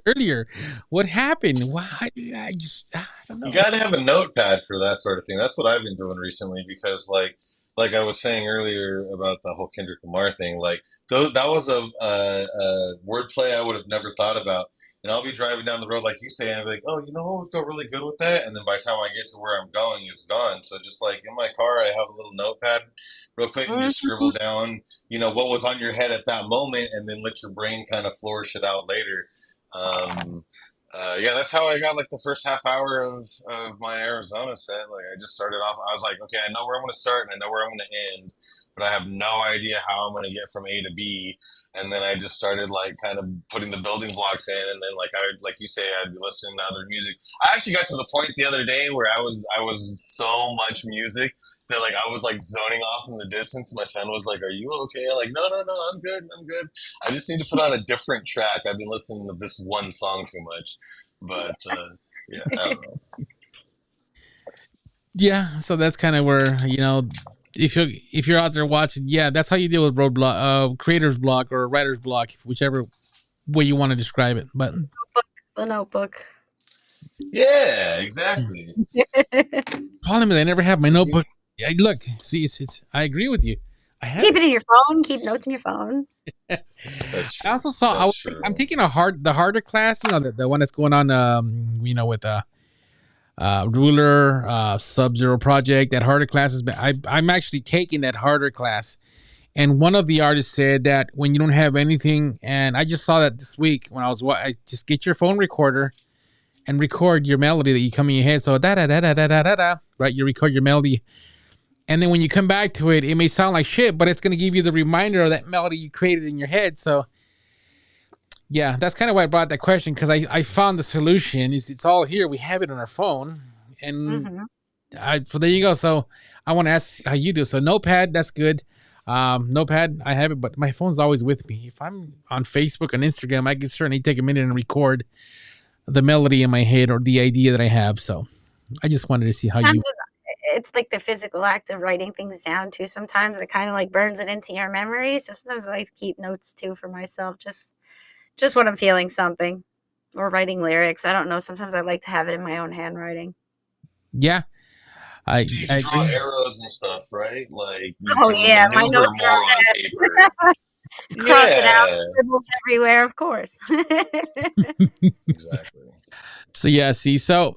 earlier? What happened? Why? I don't know. You got to have a notepad for that sort of thing. That's what I've been doing recently because, like I was saying earlier about the whole Kendrick Lamar thing, like that was a wordplay I would have never thought about. And I'll be driving down the road, like you say, and I'll be like, oh, what would go really good with that? And then by the time I get to where I'm going, it's gone. So just like in my car, I have a little notepad real quick and just scribble down, what was on your head at that moment, and then let your brain kind of flourish it out later. Yeah, that's how I got like the first half hour of my Arizona set. Like I just started off, I was like, okay, I know where I'm going to start and I know where I'm going to end, but I have no idea how I'm going to get from A to B. And then I just started like kind of putting the building blocks in, and then like you say, I'd be listening to other music. I actually got to the point the other day where I was so much music that like I was like zoning off in the distance. My son was like, "Are you okay?" I'm like, no, I'm good. I just need to put on a different track. I've been listening to this one song too much, but yeah, I don't know. Yeah, so that's kind of where if you're out there watching, yeah, that's how you deal with roadblock, creator's block or writer's block, whichever way you want to describe it. But The Notebook. Yeah, exactly. problem is I never have my notebook. Look, see, it's. I agree with you. I have Keep it in your phone. Keep notes in your phone. That's true. I also saw. I'm taking the harder class. The one that's going on. With Ruler, Sub-Zero Project. That harder class is. I'm actually taking that harder class, and one of the artists said that when you don't have anything, and I just saw that this week when I just get your phone recorder and record your melody that you come in your head. So da da da da da da da. Right, you record your melody. And then when you come back to it, it may sound like shit, but it's going to give you the reminder of that melody you created in your head. So, yeah, that's kind of why I brought that question, because I found the solution. It's all here. We have it on our phone. And so there you go. So I want to ask how you do. So Notepad, that's good. Notepad, I have it, but my phone's always with me. If I'm on Facebook and Instagram, I can certainly take a minute and record the melody in my head or the idea that I have. So I just wanted to see how you... It's like the physical act of writing things down too. Sometimes it kind of like burns it into your memory. So sometimes I like to keep notes too for myself, just when I'm feeling something or writing lyrics. I don't know. Sometimes I like to have it in my own handwriting. Yeah. You draw arrows and stuff, right? Like my notes more on paper. Cross it out, scribbles everywhere, of course. Exactly. So yeah, see, so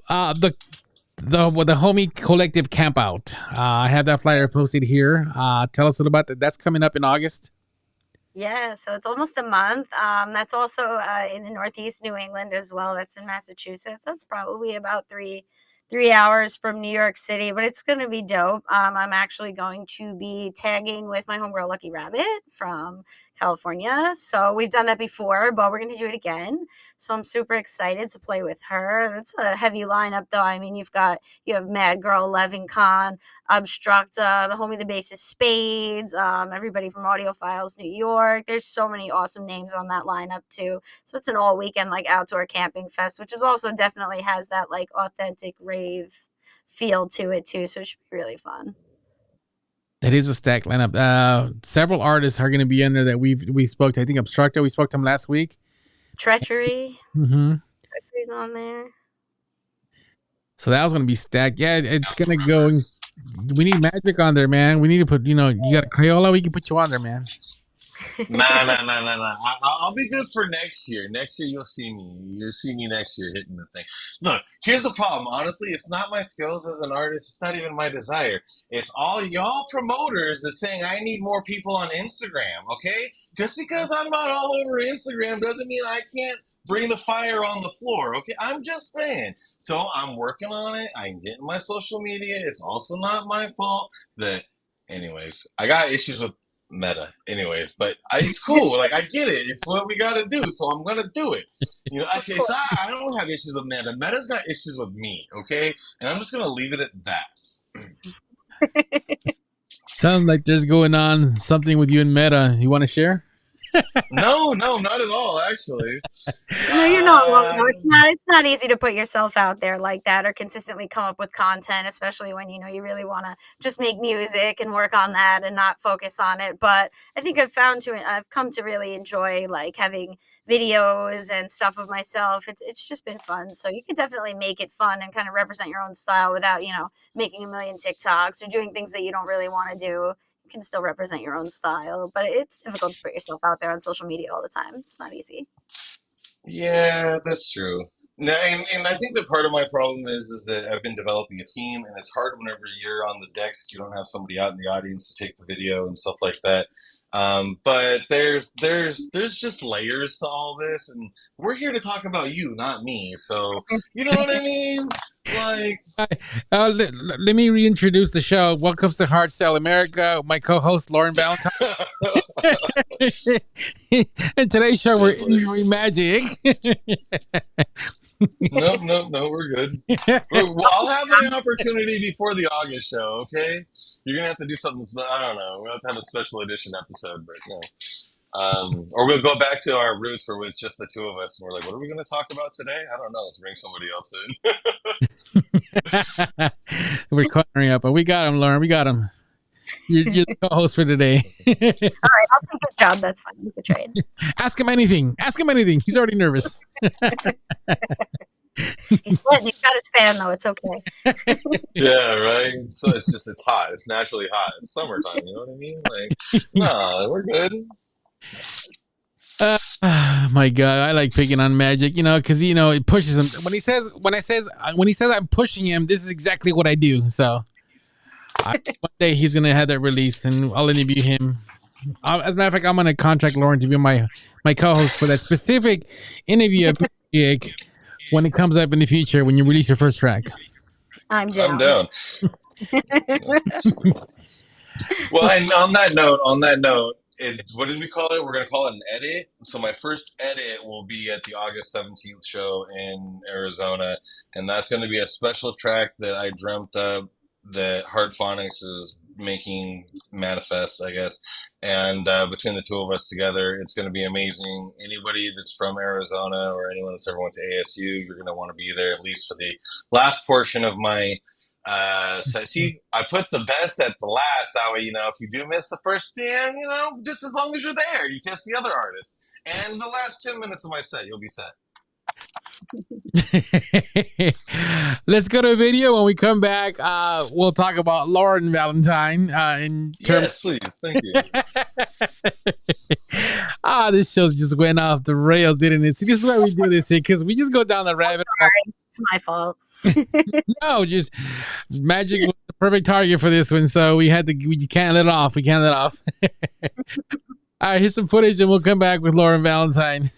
the homie collective camp out. I have that flyer posted here. Tell us a little about that. That's coming up in August. Yeah, so it's almost a month. That's also in the Northeast New England as well. That's in Massachusetts. That's probably about three hours from New York City, but it's going to be dope. I'm actually going to be tagging with my homegirl Lucky Rabbit from California. So we've done that before, but we're going to do it again. So I'm super excited to play with her. It's a heavy lineup, though. I mean, you have Mad Girl, Levin Khan, Obstruct, the homie the bassist Spades, everybody from Audiophiles New York. There's so many awesome names on that lineup too. So it's an all weekend like outdoor camping fest, which is also definitely has that like authentic rave feel to it too. So it should be really fun. That is a stacked lineup. Several artists are going to be in there that we spoke to. I think Obstructo, we spoke to him last week. Treachery. Mm-hmm. Treachery's on there. So that was going to be stacked. Yeah, it's going to go. We need Magic on there, man. We need to put, you got a Crayola. We can put you on there, man. Nah. I'll be good for next year. Next year, you'll see me. You'll see me next year hitting the thing. Look, here's the problem. Honestly, it's not my skills as an artist. It's not even my desire. It's all y'all promoters that saying I need more people on Instagram, okay? Just because I'm not all over Instagram doesn't mean I can't bring the fire on the floor, okay? I'm just saying. So I'm working on it. I'm getting my social media. It's also not my fault that, anyways, I got issues with Meta, anyways, but it's cool. Like, I get it. It's what we got to do, so I'm gonna do it. Actually, so I don't have issues with Meta. Meta's got issues with me, okay? And I'm just gonna leave it at that. Sounds like there's going on something with you and Meta. You want to share? No, not at all, actually. No, you're not wrong. No, it's not easy to put yourself out there like that or consistently come up with content, especially when you really want to just make music and work on that and not focus on it. But I think I've come to really enjoy like having videos and stuff of myself. It's just been fun. So you can definitely make it fun and kind of represent your own style without making a million TikToks or doing things that you don't really want to do. You can still represent your own style, but it's difficult to put yourself out there on social media all the time. It's not easy. Yeah, that's true. No, and I think that part of my problem is that I've been developing a team, and it's hard whenever you're on the decks, you don't have somebody out in the audience to take the video and stuff like that. But there's just layers to all this, and we're here to talk about you, not me. So you know what I mean? Like, let me reintroduce the show. Welcome to Hardstyle America. My co-host Lauren Valentine. And today's show we're interviewing Magic. No, we're good. Well, I'll have my opportunity before the August show, okay? You're going to have to do something, I don't know. We'll have to have a special edition episode, but or we'll go back to our roots where it's just the two of us. And we're like, what are we going to talk about today? I don't know. Let's bring somebody else in. We're cornering up, but we got him, Lauren. We got him. You're the co-host for today. All right, I'll take his job. That's fine. You can trade. Ask him anything. He's already nervous. He's sweating. He's got his fan, though. It's okay. Yeah, right? So it's hot. It's naturally hot. It's summertime, you know what I mean? Like, no, we're good. My God, I like picking on Magic, because it pushes him. When he says I'm pushing him, this is exactly what I do. So one day he's gonna have that release, and I'll interview him. As a matter of fact, I'm gonna contract Lauren to be my co-host for that specific interview of Magic when it comes up in the future when you release your first track. I'm down. Well, and on that note, what did we call it? We're going to call it an edit. So my first edit will be at the August 17th show in Arizona. And that's going to be a special track that I dreamt up that Heart Phonics is making manifest, I guess. And between the two of us together, it's going to be amazing. Anybody that's from Arizona or anyone that's ever went to ASU, you're going to want to be there at least for the last portion of my so see, I put the best at the last. That way, if you do miss the first jam, just as long as you're there, you catch the other artists. And the last 10 minutes of my set, you'll be set. Let's go to a video. When we come back, we'll talk about Lauren Valentine. Yes, please. Thank you. This show just went off the rails, didn't it? See, this is why we do this here, because we just go down the rabbit hole. It's my fault. No, just Magic was the perfect target for this one, so we can't let it off. All right, here's some footage and we'll come back with Lauren Valentine.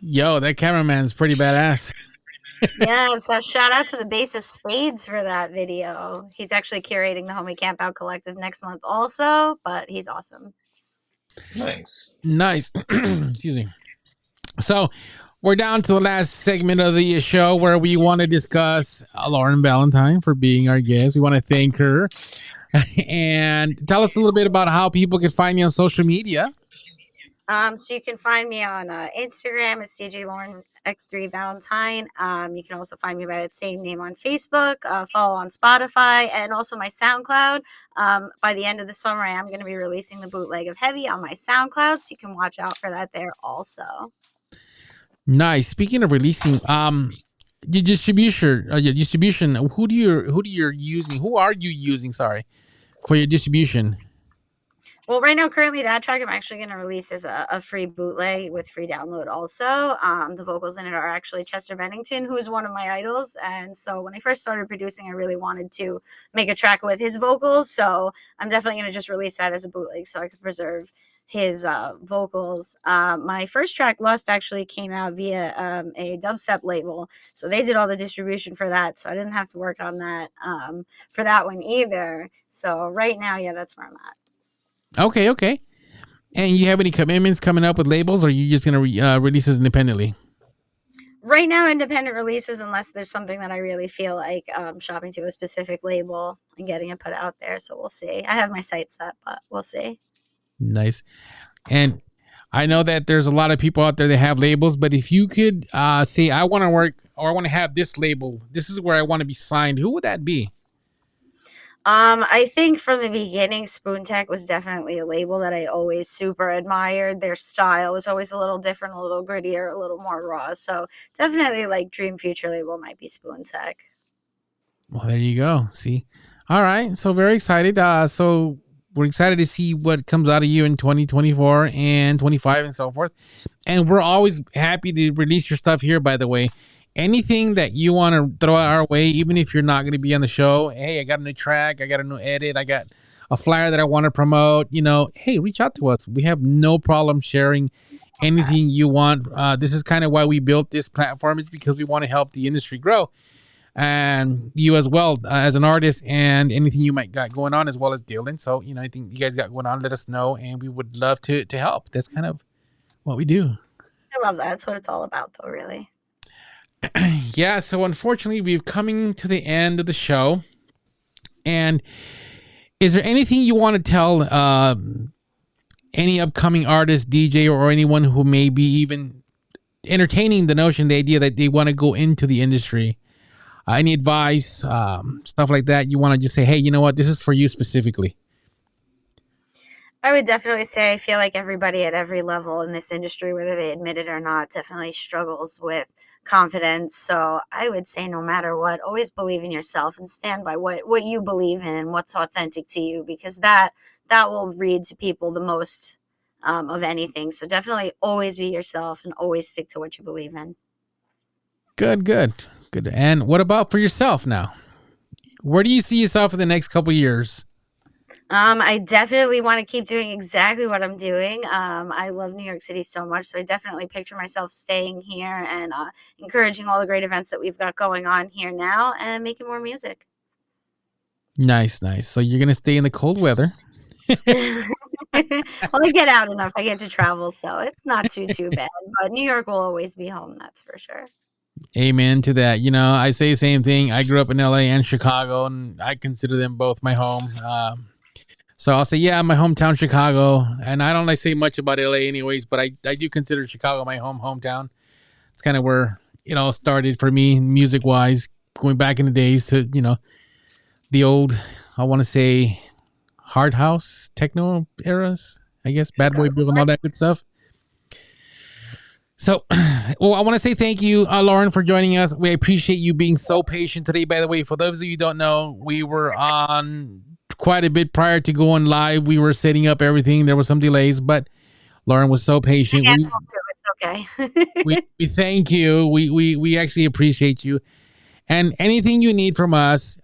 Yo, that cameraman's pretty badass. Yes, so shout out to the Base of Spades for that video. He's actually curating the Homie Camp Out Collective next month also, but he's awesome. Nice. Nice. Excuse me. So we're down to the last segment of the show where we want to discuss Lauren Valentine for being our guest. We want to thank her and tell us a little bit about how people can find you on social media. So you can find me on Instagram at CJ Lauren X3 Valentine. You can also find me by that same name on Facebook, follow on Spotify, and also my SoundCloud. By the end of the summer, I am going to be releasing the bootleg of Heavy on my SoundCloud, so you can watch out for that there also. Nice. Speaking of releasing, your distribution. Who are you using? Sorry, for your distribution. Well, right now, currently, that track I'm actually going to release as a free bootleg with free download also. The vocals in it are actually Chester Bennington, who is one of my idols. And so when I first started producing, I really wanted to make a track with his vocals. So I'm definitely going to just release that as a bootleg so I could preserve his vocals. My first track, Lust, actually came out via a dubstep label. So they did all the distribution for that. So I didn't have to work on that for that one either. So right now, yeah, that's where I'm at. Okay. And you have any commitments coming up with labels, or are you just going to release this independently? Right now, independent releases, unless there's something that I really feel like shopping to a specific label and getting it put out there. So we'll see. I have my sights set, but we'll see. Nice. And I know that there's a lot of people out there that have labels, but if you could say, I want to work or I want to have this label, this is where I want to be signed, who would that be? I think from the beginning, Spoon Tech was definitely a label that I always super admired. Their style was always a little different, a little grittier, a little more raw. So definitely like dream future label might be Spoon Tech. Well, there you go. See? All right. So very excited. So we're excited to see what comes out of you in 2024 and 25 and so forth. And we're always happy to release your stuff here, by the way. Anything that you want to throw our way, even if you're not going to be on the show, hey, I got a new track, I got a new edit, I got a flyer that I want to promote, hey, reach out to us. We have no problem sharing anything you want. This is kind of why we built this platform, is because we want to help the industry grow. And you as well, as an artist, and anything you might got going on, as well as Dylan. So, anything you guys got going on, let us know, and we would love to help. That's kind of what we do. I love that. That's what it's all about, though, really. Yeah, so unfortunately, we're coming to the end of the show. And is there anything you want to tell any upcoming artist, DJ, or anyone who may be even entertaining the notion, the idea that they want to go into the industry? Any advice, stuff like that? You want to just say, hey, you know what? This is for you specifically. I would definitely say I feel like everybody at every level in this industry, whether they admit it or not, definitely struggles with confidence. So I would say no matter what, always believe in yourself and stand by what you believe in and what's authentic to you, because that will read to people the most of anything. So definitely always be yourself and always stick to what you believe in. Good. And what about for yourself now? Where do you see yourself in the next couple of years? I definitely want to keep doing exactly what I'm doing. I love New York City so much, so I definitely picture myself staying here and encouraging all the great events that we've got going on here now and making more music. Nice. So you're gonna stay in the cold weather. Well, I get out enough. I get to travel, so it's not too bad. But New York will always be home, that's for sure. Amen to that. I say the same thing. I grew up in LA and Chicago, and I consider them both my home. So I'll say, yeah, my hometown, Chicago. And I don't like say much about LA anyways, but I do consider Chicago my hometown. It's kind of where it all started for me, music wise, going back in the days to, the old, I want to say, hard house techno eras, I guess, Bad Boy Bill and all that good stuff. So, well, I want to say thank you, Lauren, for joining us. We appreciate you being so patient today. By the way, for those of you who don't know, we were on quite a bit prior to going live. We were setting up everything. There were some delays, but Lauren was so patient. It's okay. we thank you. We actually appreciate you. And anything you need from us,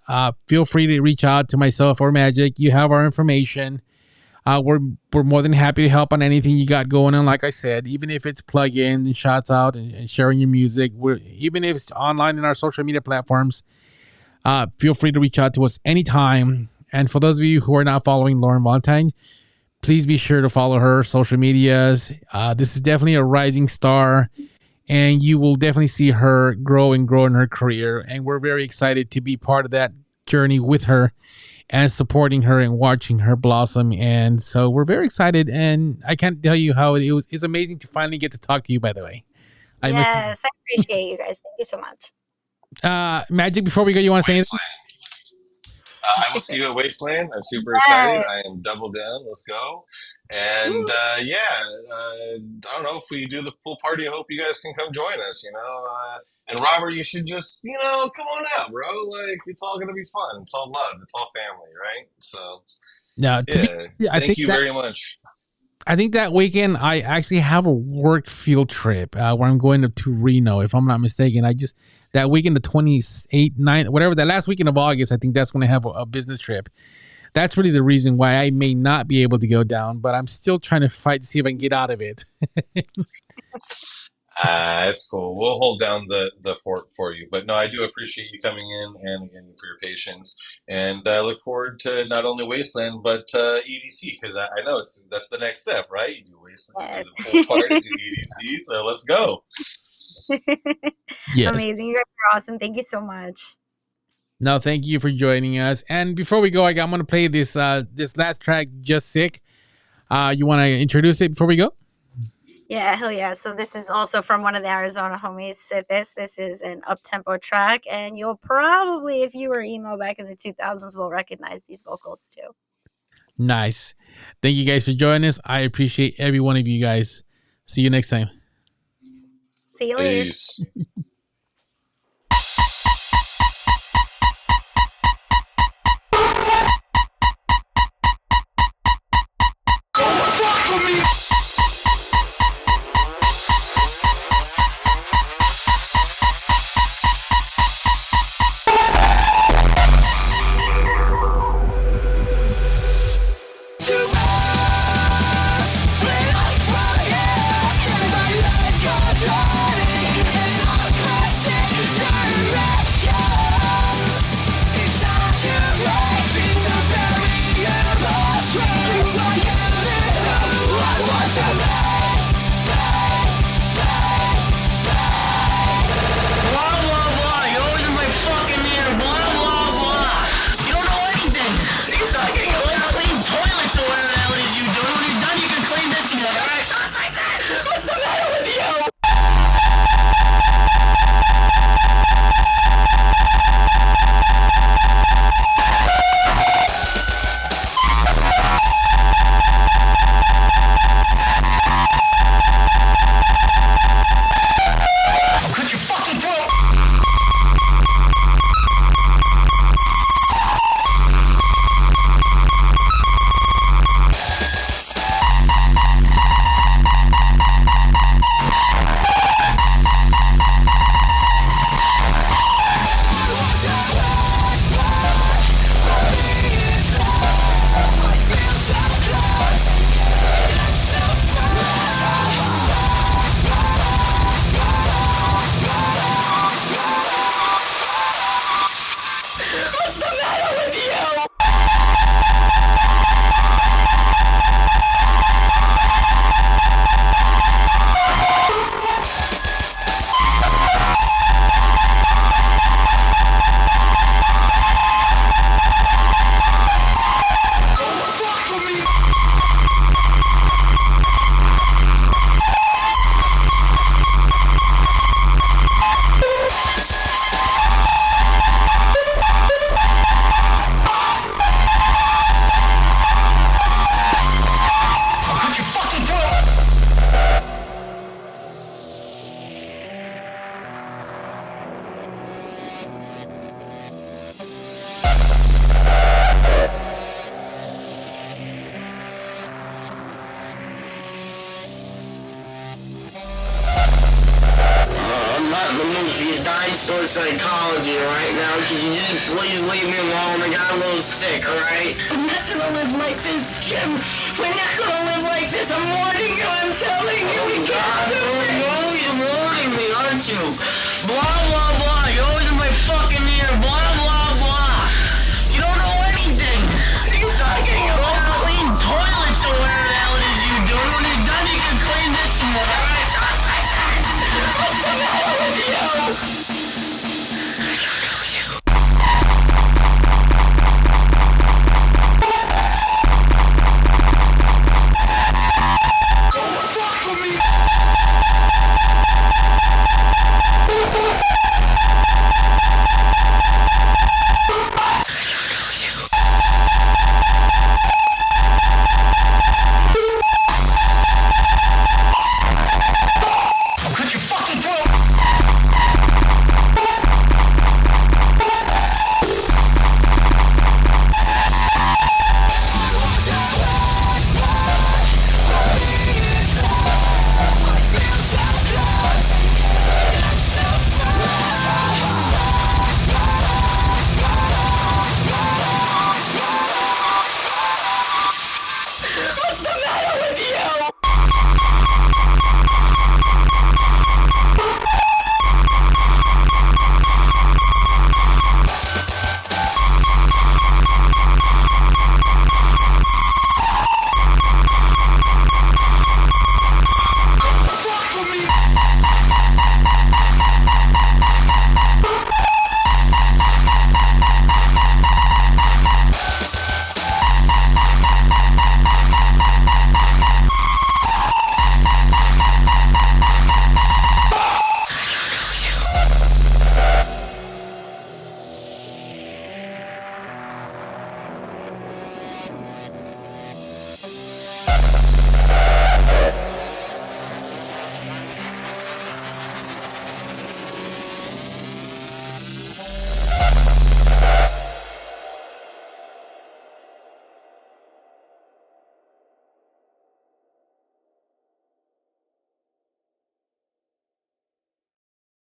feel free to reach out to myself or Magic. You have our information. We're more than happy to help on anything you got going on. Like I said, even if it's plug-in and shots out and sharing your music, even if it's online in our social media platforms, feel free to reach out to us anytime. And for those of you who are not following Lauren Valentine, please be sure to follow her social medias. This is definitely a rising star, and you will definitely see her grow in her career. And we're very excited to be part of that journey with her and supporting her and watching her blossom. And so we're very excited. And I can't tell you how it's amazing to finally get to talk to you, by the way. Yes, I appreciate you guys. Thank you so much. Magic, before we go, you want to say anything? I will see you at Wasteland. I'm super excited. I am double down. Let's go. And I don't know if we do the pool party. I hope you guys can come join us, and Robert, you should just, come on out, bro. Like, it's all going to be fun. It's all love. It's all family, right? So, thank you very much. I think that weekend I actually have a work field trip where I'm going to Reno, if I'm not mistaken. That weekend, the 28th, 9th, whatever, that last weekend of August, I think that's when I have a business trip. That's really the reason why I may not be able to go down, but I'm still trying to fight to see if I can get out of it. It's cool. We'll hold down the fort for you. But no, I do appreciate you coming in and again for your patience. And I look forward to not only Wasteland, but EDC, because I know that's the next step, right? You do Wasteland, do the pool party, do EDC. So let's go. Yes. Amazing. You guys are awesome. Thank you so much. No, thank you for joining us. And before we go, I'm going to play this last track, Just Sick. You want to introduce it before we go? Yeah, hell yeah. So this is also from one of the Arizona homies. This is an up-tempo track, and you'll probably, if you were emo back in the 2000s, will recognize these vocals too. Nice. Thank you guys for joining us. I appreciate every one of you guys. See you next time. See you later. Peace. Everybody life goes running, and I'm start psychology right now. Could you just please leave me alone? I got a little sick, alright? I'm not gonna live like this, Kim. We're not gonna live like this. I'm warning you. I'm telling you. We can't do it. Oh, you're warning me, aren't you? Blah, blah, blah. You're always in my fucking